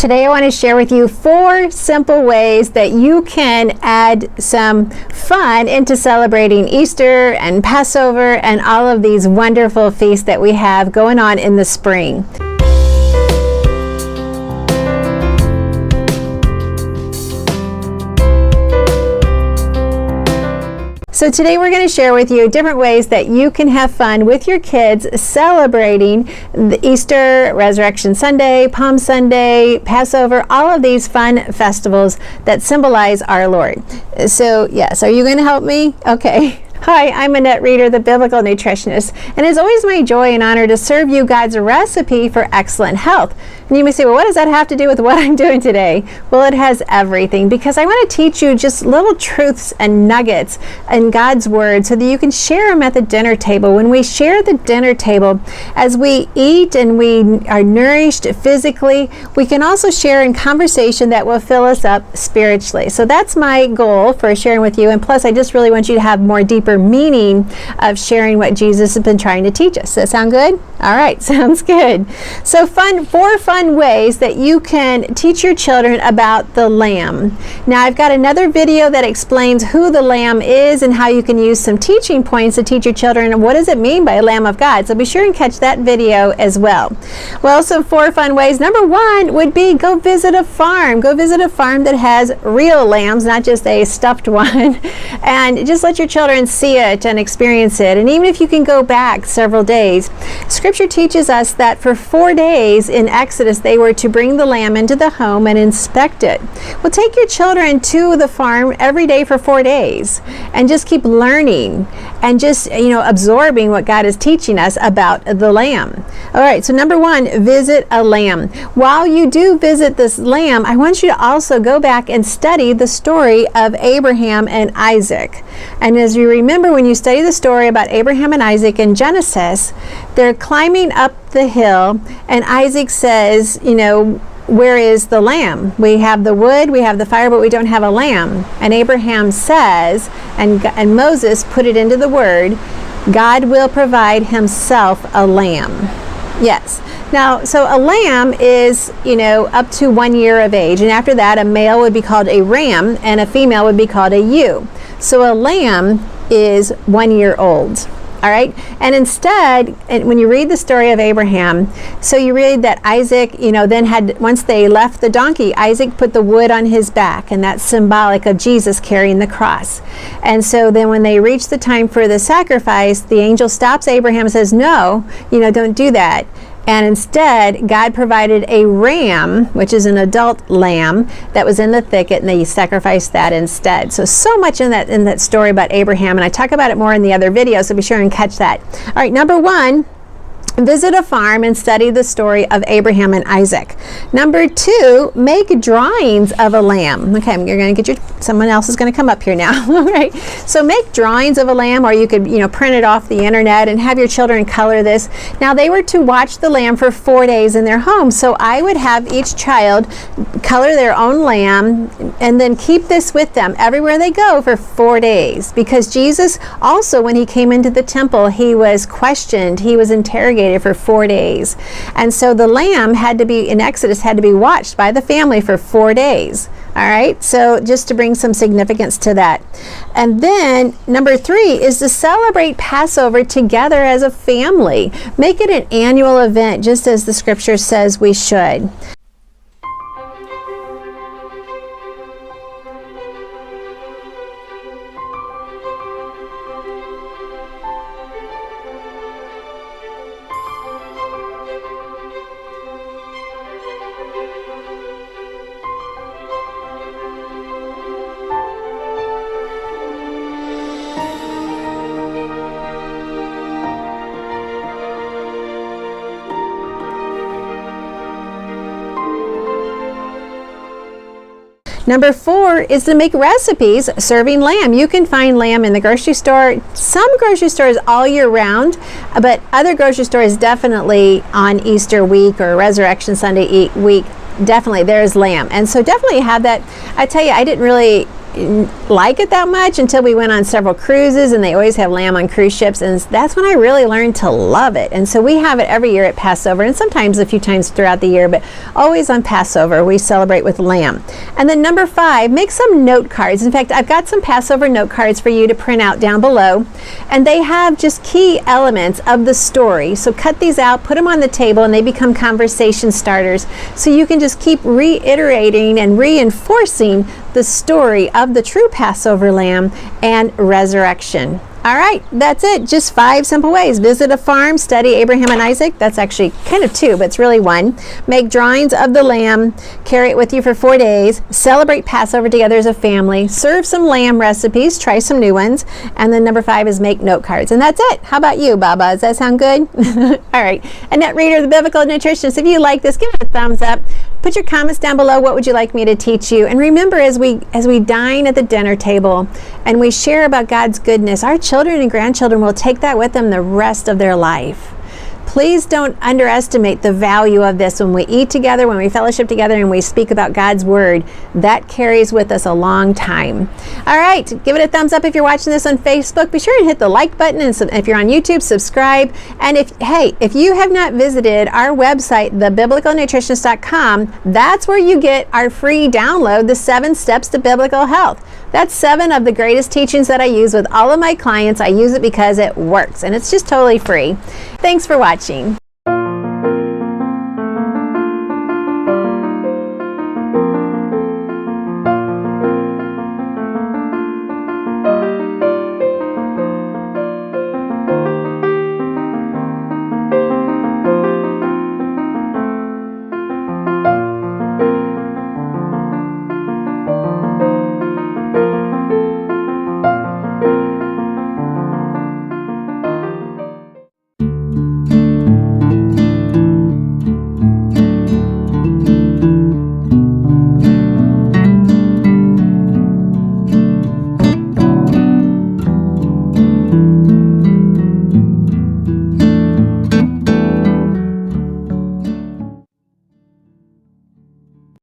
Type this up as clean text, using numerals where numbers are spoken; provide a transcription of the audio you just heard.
Today I want to share with you 4 simple ways that you can add some fun into celebrating Easter and Passover and all of these wonderful feasts that we have going on in the spring. So today we're going to share with you different ways that you can have fun with your kids celebrating the Easter, Resurrection Sunday, Palm Sunday, Passover, all of these fun festivals that symbolize our Lord. So yes, are you going to help me? Okay. Hi, I'm Annette Reeder, the Biblical Nutritionist, and it's always my joy and honor to serve you God's recipe for excellent health. And you may say, well, what does that have to do with what I'm doing today? Well, it has everything, because I want to teach you just little truths and nuggets in God's Word so that you can share them at the dinner table. When we share the dinner table, as we eat and we are nourished physically, we can also share in conversation that will fill us up spiritually. So that's my goal for sharing with you, and plus I just really want you to have more deeper meaning of sharing what Jesus has been trying to teach us. Does that sound good? All right, sounds good. So 4 fun ways that you can teach your children about the Lamb. Now I've got another video that explains who the Lamb is and how you can use some teaching points to teach your children what does it mean by Lamb of God. So be sure and catch that video as well. Well, some 4 fun ways. Number 1 would be go visit a farm. Go visit a farm that has real lambs, not just a stuffed one, and just let your children see it and experience it. And even if you can go back several days, Scripture teaches us that for 4 days in Exodus they were to bring the lamb into the home and inspect it. Well, take your children to the farm every day for 4 days and just keep learning and just absorbing what God is teaching us about the lamb. All right, so number 1, visit a lamb. While you do visit this lamb, I want you to also go back and study the story of Abraham and Isaac. And as you remember, when you study the story about Abraham and Isaac in Genesis, they're climbing up the hill, and Isaac says, where is the lamb? We have the wood, we have the fire, but we don't have a lamb. And Abraham says, and Moses put it into the word, God will provide himself a lamb. Yes. Now, so a lamb is, up to 1 year of age. And after that, a male would be called a ram and a female would be called a ewe. So a lamb is 1 year old. All right. And instead, when you read the story of Abraham, so you read that Isaac, then once they left the donkey, Isaac put the wood on his back, and that's symbolic of Jesus carrying the cross. And so then when they reach the time for the sacrifice, the angel stops Abraham and says, no, don't do that. And instead, God provided a ram, which is an adult lamb, that was in the thicket, and they sacrificed that instead. So much in that story about Abraham, and I talk about it more in the other videos, so be sure and catch that. All right, number 1, visit a farm and study the story of Abraham and Isaac. Number 2, make drawings of a lamb. Okay, you're going to get someone else is going to come up here now. All right. So make drawings of a lamb, or you could, print it off the internet and have your children color this. Now they were to watch the lamb for 4 days in their home. So I would have each child color their own lamb and then keep this with them everywhere they go for 4 days. Because Jesus also, when he came into the temple, he was questioned, he was interrogated for 4 days. And so the lamb in Exodus had to be watched by the family for 4 days. All right, so just to bring some significance to that. And then number 3 is to celebrate Passover together as a family. Make it an annual event, just as the Scripture says we should. Number 4 is to make recipes serving lamb. You can find lamb in the grocery store. Some grocery stores all year round, but other grocery stores definitely on Easter week or Resurrection Sunday week. Definitely there's lamb. And so definitely have that. I tell you, I didn't really like it that much until we went on several cruises, and they always have lamb on cruise ships, and that's when I really learned to love it. And so we have it every year at Passover, and sometimes a few times throughout the year, but always on Passover we celebrate with lamb. And then number 5, make some note cards. In fact, I've got some Passover note cards for you to print out down below, and they have just key elements of the story. So cut these out, put them on the table, and they become conversation starters, so you can just keep reiterating and reinforcing the story of the true Passover lamb and resurrection. All right, that's it. Just 5 simple ways. Visit a farm, study Abraham and Isaac. That's actually kind of 2, but it's really 1. Make drawings of the lamb, carry it with you for 4 days. Celebrate Passover together as a family. Serve some lamb recipes, try some new ones. And then number 5 is make note cards. And that's it. How about you, Baba? Does that sound good? All right. Annette Reeder, the Biblical Nutritionist. If you like this, give it a thumbs up. Put your comments down below. What would you like me to teach you? And remember, as we dine at the dinner table and we share about God's goodness, our children and grandchildren will take that with them the rest of their life. Please don't underestimate the value of this. When we eat together, when we fellowship together, and we speak about God's word, that carries with us a long time. All right, give it a thumbs up if you're watching this on Facebook. Be sure to hit the like button, and if you're on YouTube, subscribe. And if you have not visited our website, thebiblicalnutritionist.com, that's where you get our free download, the 7 Steps to Biblical Health. That's 7 of the greatest teachings that I use with all of my clients. I use it because it works, and it's just totally free. Thanks for watching.